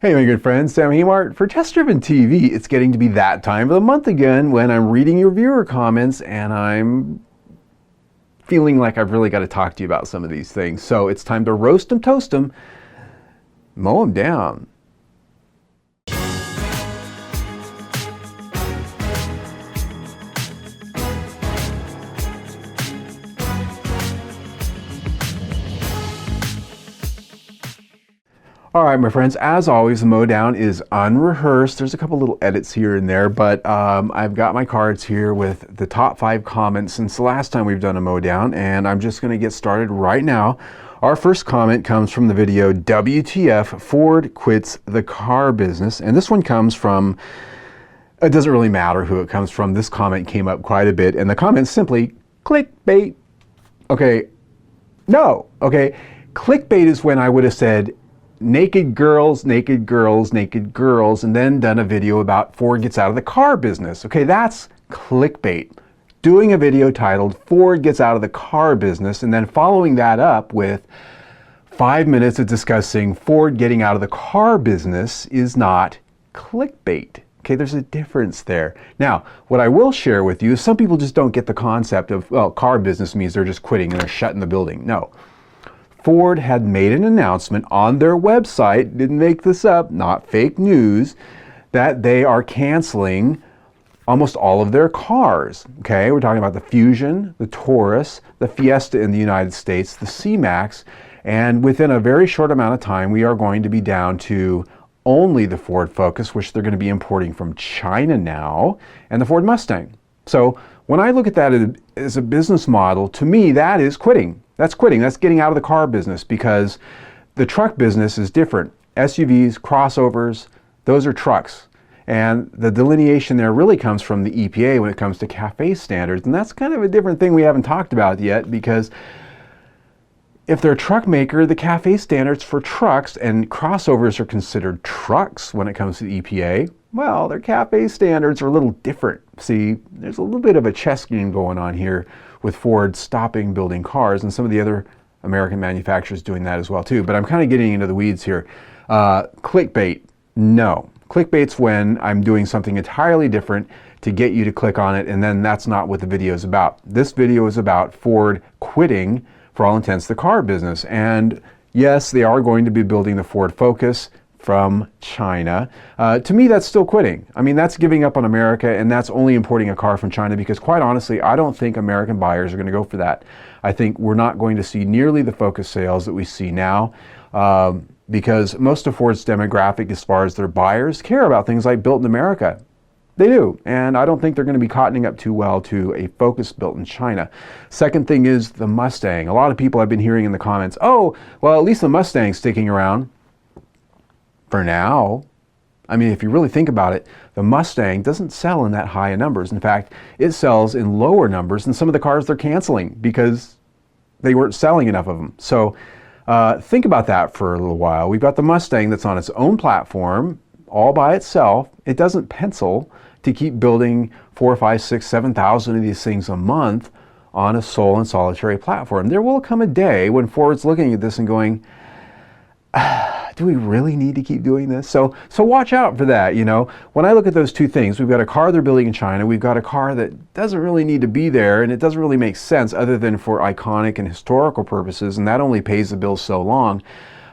Hey my good friends, Sam Haymart for Test Driven TV. It's getting to be that time of the month again when I'm reading your viewer comments and I'm feeling like I've really got to talk to you about some of these things. So it's time to roast them, toast them, mow them down. All right, my friends, as always, the Mow Down is unrehearsed. There's a couple little edits here and there, but I've got my cards here with the top 5 comments since the last time we've done a Mow Down, and I'm just going to get started right now. Our first comment comes from the video, WTF, Ford quits the car business, and this one comes from, it doesn't really matter who it comes from. This comment came up quite a bit, and the comment's simply, clickbait. Okay, no, okay. Clickbait is when I would have said, naked girls, naked girls, naked girls, and then done a video about Ford gets out of the car business. Okay, that's clickbait. Doing a video titled Ford gets out of the car business and then following that up with 5 minutes of discussing Ford getting out of the car business is not clickbait. Okay, there's a difference there. Now, what I will share with you is some people just don't get the concept of, well, car business means they're just quitting and they're shutting the building. No. Ford had made an announcement on their website, didn't make this up, not fake news, that they are canceling almost all of their cars. Okay, we're talking about the Fusion, the Taurus, the Fiesta in the United States, the C-Max, and within a very short amount of time, we are going to be down to only the Ford Focus, which they're going to be importing from China now, and the Ford Mustang. So when I look at that as a business model, to me, that is quitting. That's quitting. That's getting out of the car business because the truck business is different. SUVs, crossovers, those are trucks. And the delineation there really comes from the EPA when it comes to CAFE standards. And that's kind of a different thing we haven't talked about yet because if they're a truck maker, the CAFE standards for trucks and crossovers are considered trucks when it comes to the EPA. Well, their CAFE standards are a little different. See, there's a little bit of a chess game going on here with Ford stopping building cars and some of the other American manufacturers doing that as well too. But I'm kind of getting into the weeds here. Clickbait, no. Clickbait's when I'm doing something entirely different to get you to click on it, and then that's not what the video is about. This video is about Ford quitting, for all intents, the car business. And yes, they are going to be building the Ford Focus from China. To me, that's still quitting. I mean, that's giving up on America, and that's only importing a car from China because, quite honestly, I don't think American buyers are going to go for that. I think we're not going to see nearly the Focus sales that we see now because most of Ford's demographic, as far as their buyers, care about things like built in America. They do, and I don't think they're going to be cottoning up too well to a Focus built in China. Second thing is the Mustang. A lot of people I've been hearing in the comments, oh, well, at least the Mustang's sticking around. For now, I mean, if you really think about it, the Mustang doesn't sell in that high of numbers. In fact, it sells in lower numbers than some of the cars they're canceling because they weren't selling enough of them. So think about that for a little while. We've got the Mustang that's on its own platform all by itself. It doesn't pencil to keep building 4, 5, 6, 7,000 of these things a month on a sole and solitary platform. There will come a day when Ford's looking at this and going, do we really need to keep doing this? So watch out for that. You know, when I look at those two things, we've got a car they're building in China, we've got a car that doesn't really need to be there, and it doesn't really make sense other than for iconic and historical purposes, and that only pays the bill so long.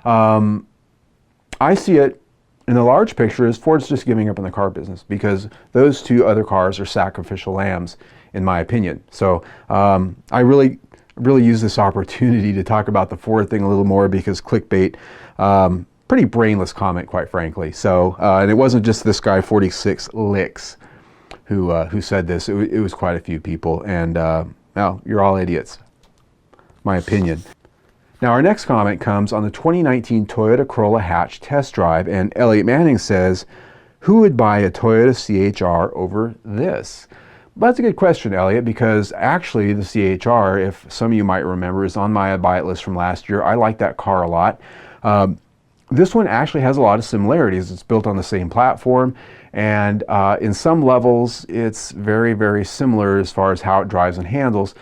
I see it in the large picture as Ford's just giving up on the car business because those two other cars are sacrificial lambs, in my opinion. So I really use this opportunity to talk about the Ford thing a little more because clickbait, pretty brainless comment, quite frankly. So, and it wasn't just this guy, 46 Licks, who said this. It was quite a few people, and well, you're all idiots, my opinion. Now, our next comment comes on the 2019 Toyota Corolla hatch test drive, and Elliot Manning says, who would buy a Toyota CHR over this? Well, that's a good question, Elliot, because actually the CHR, if some of you might remember, is on my buy it list from last year. I like that car a lot. This one actually has a lot of similarities. It's built on the same platform, and in some levels, it's very, very similar as far as how it drives and handles.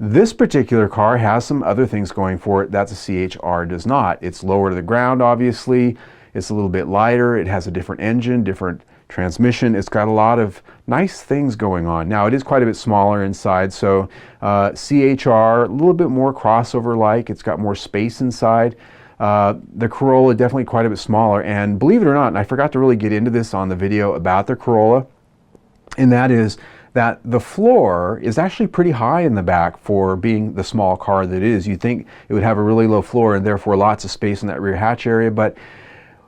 This particular car has some other things going for it that the CHR does not. It's lower to the ground, obviously. It's a little bit lighter. It has a different engine, different transmission. It's got a lot of nice things going on. Now, it is quite a bit smaller inside, so CHR, a little bit more crossover-like. It's got more space inside. The Corolla definitely quite a bit smaller, and believe it or not, and I forgot to really get into this on the video about the Corolla, and that is that the floor is actually pretty high in the back for being the small car that it is. You'd think it would have a really low floor and therefore lots of space in that rear hatch area, but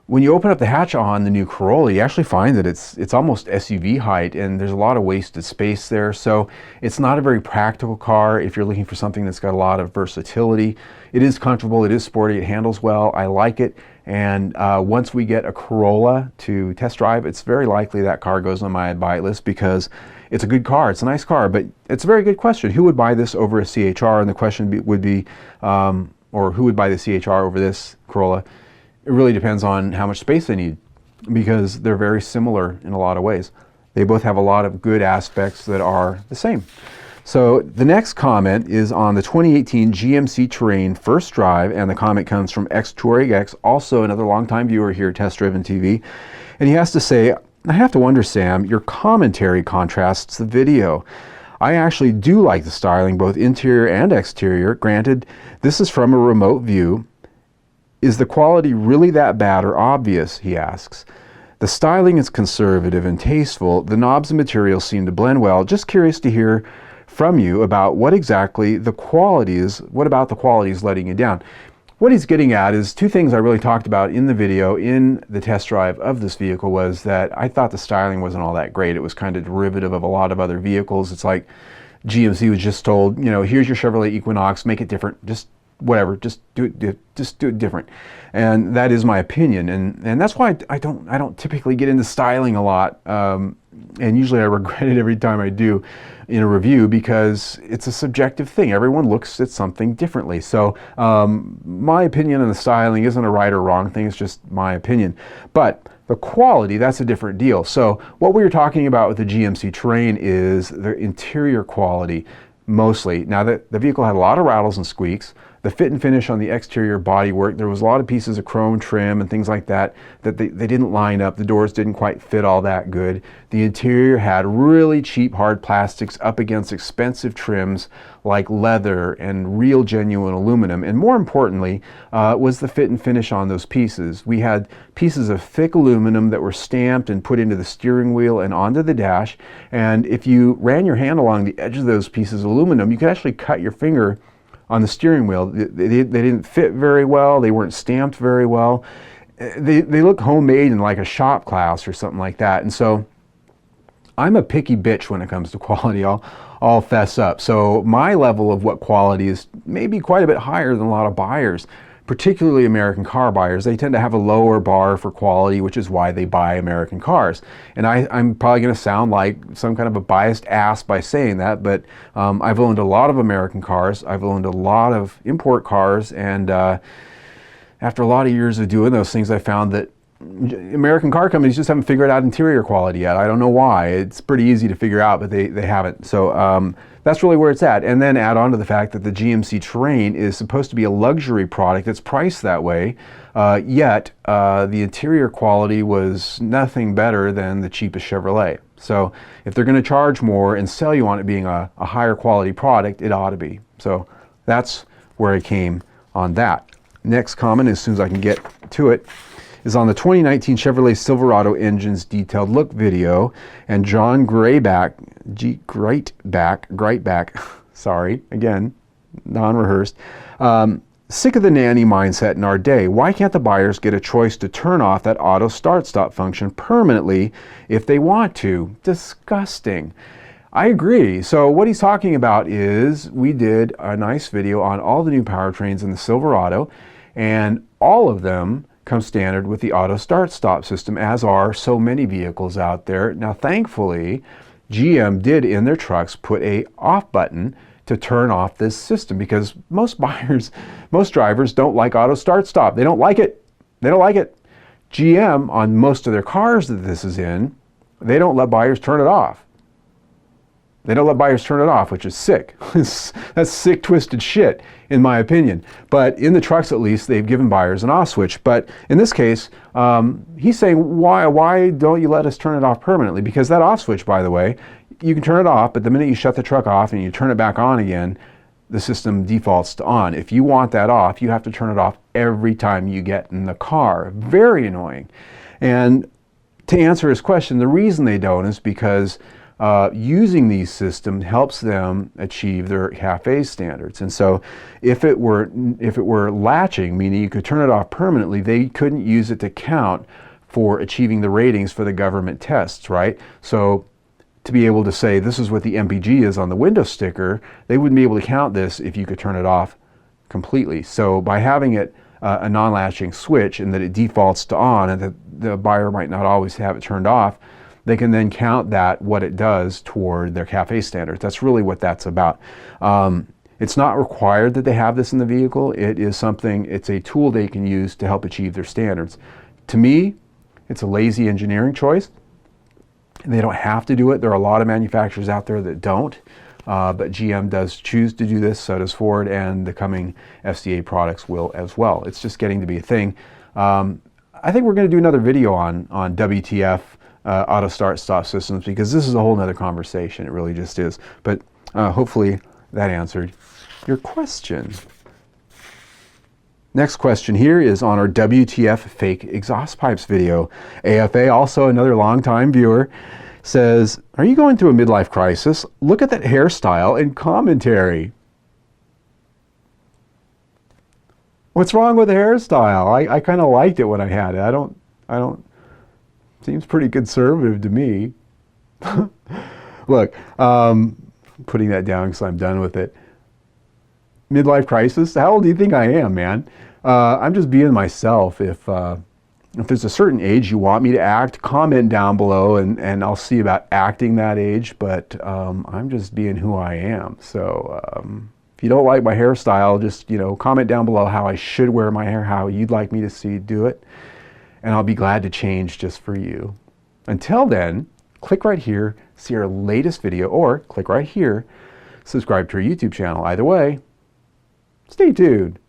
when you open up the hatch on the new Corolla, you actually find that it's almost SUV height, and there's a lot of wasted space there. So it's not a very practical car if you're looking for something that's got a lot of versatility. It is comfortable, it is sporty, it handles well, I like it. And once we get a Corolla to test drive, it's very likely that car goes on my I'd buy it list, because it's a good car, it's a nice car, but it's a very good question. Who would buy this over a CHR? And the question would be, or who would buy the CHR over this Corolla? It really depends on how much space they need, because they're very similar in a lot of ways. They both have a lot of good aspects that are the same. So the next comment is on the 2018 GMC Terrain first drive, and the comment comes from X2RX, also another longtime viewer here, Test Driven TV. And he has to say, I have to wonder, Sam, your commentary contrasts the video. I actually do like the styling, both interior and exterior. Granted, this is from a remote view. Is the quality really that bad or obvious, he asks. The styling is conservative and tasteful. The knobs and materials seem to blend well. Just curious to hear from you about what exactly the quality is. What about the quality is letting you down? What he's getting at is two things I really talked about in the video, in the test drive of this vehicle, was that I thought the styling wasn't all that great. It was kind of derivative of a lot of other vehicles. It's like GMC was just told, you know, here's your Chevrolet Equinox, make it different, just whatever, just do it different. And that is my opinion, and that's why I don't typically get into styling a lot, and usually I regret it every time I do in a review, because it's a subjective thing. Everyone looks at something differently. So my opinion on the styling isn't a right or wrong thing, it's just my opinion. But the quality, that's a different deal. So what we were talking about with the GMC Terrain is the interior quality, mostly. Now, the vehicle had a lot of rattles and squeaks. The fit and finish on the exterior bodywork, there was a lot of pieces of chrome trim and things like that that they didn't line up. The doors didn't quite fit all that good. The interior had really cheap hard plastics up against expensive trims like leather and real genuine aluminum. And more importantly, was the fit and finish on those pieces. We had pieces of thick aluminum that were stamped and put into the steering wheel and onto the dash. And if you ran your hand along the edge of those pieces of aluminum, you could actually cut your finger on the steering wheel. They didn't fit very well. They weren't stamped very well. They look homemade in like a shop class or something like that. And so I'm a picky bitch when it comes to quality. I'll fess up. So my level of what quality is maybe quite a bit higher than a lot of buyers, particularly American car buyers. They tend to have a lower bar for quality, which is why they buy American cars. And I'm probably going to sound like some kind of a biased ass by saying that, but I've owned a lot of American cars. I've owned a lot of import cars, and after a lot of years of doing those things, I found that American car companies just haven't figured out interior quality yet. I don't know why. It's pretty easy to figure out, but they haven't. So that's really where it's at. And then add on to the fact that the GMC Terrain is supposed to be a luxury product that's priced that way, yet the interior quality was nothing better than the cheapest Chevrolet. So if they're going to charge more and sell you on it being a higher quality product, it ought to be. So that's where I came on that. Next comment, as soon as I can get to it, is on the 2019 Chevrolet Silverado engine's detailed look video, and John Greitback, sorry, again, non-rehearsed, sick of the nanny mindset in our day. Why can't the buyers get a choice to turn off that auto start-stop function permanently if they want to? Disgusting. I agree. So what he's talking about is we did a nice video on all the new powertrains in the Silverado, and all of them come standard with the auto start-stop system, as are so many vehicles out there. Now, thankfully, GM did in their trucks put a off button to turn off this system, because most drivers don't like auto start-stop. They don't like it. They don't like it. GM, on most of their cars that this is in, they don't let buyers turn it off. They don't let buyers turn it off, which is sick. That's sick, twisted shit, in my opinion. But in the trucks, at least, they've given buyers an off switch. But in this case, he's saying, why don't you let us turn it off permanently? Because that off switch, by the way, you can turn it off, but the minute you shut the truck off and you turn it back on again, the system defaults to on. If you want that off, you have to turn it off every time you get in the car. Very annoying. And to answer his question, the reason they don't is because using these systems helps them achieve their CAFE standards. And so if it were latching, meaning you could turn it off permanently, they couldn't use it to count for achieving the ratings for the government tests, right? So to be able to say this is what the MPG is on the window sticker, they wouldn't be able to count this if you could turn it off completely. So by having it a non-latching switch and that it defaults to on and that the buyer might not always have it turned off, they can then count that, what it does, toward their CAFE standards. That's really what that's about. It's not required that they have this in the vehicle. It is something, it's a tool they can use to help achieve their standards. To me, it's a lazy engineering choice. They don't have to do it. There are a lot of manufacturers out there that don't, but GM does choose to do this, so does Ford, and the coming FCA products will as well. It's just getting to be a thing. I think we're going to do another video on WTF auto start stop systems, because this is a whole nother conversation. It really just is. But hopefully that answered your question. Next question here is on our WTF fake exhaust pipes video. AFA, also another longtime viewer, says, are you going through a midlife crisis? Look at that hairstyle and commentary. What's wrong with the hairstyle? I kind of liked it when I had it. I don't, seems pretty conservative to me. Look, putting that down because I'm done with it. Midlife crisis? How old do you think I am, man? I'm just being myself. If there's a certain age you want me to act, comment down below and I'll see about acting that age, but I'm just being who I am. So if you don't like my hairstyle, just, comment down below how I should wear my hair, how you'd like me to see do it, and I'll be glad to change just for you. Until then, click right here, see our latest video, or click right here, subscribe to our YouTube channel. Either way, stay tuned.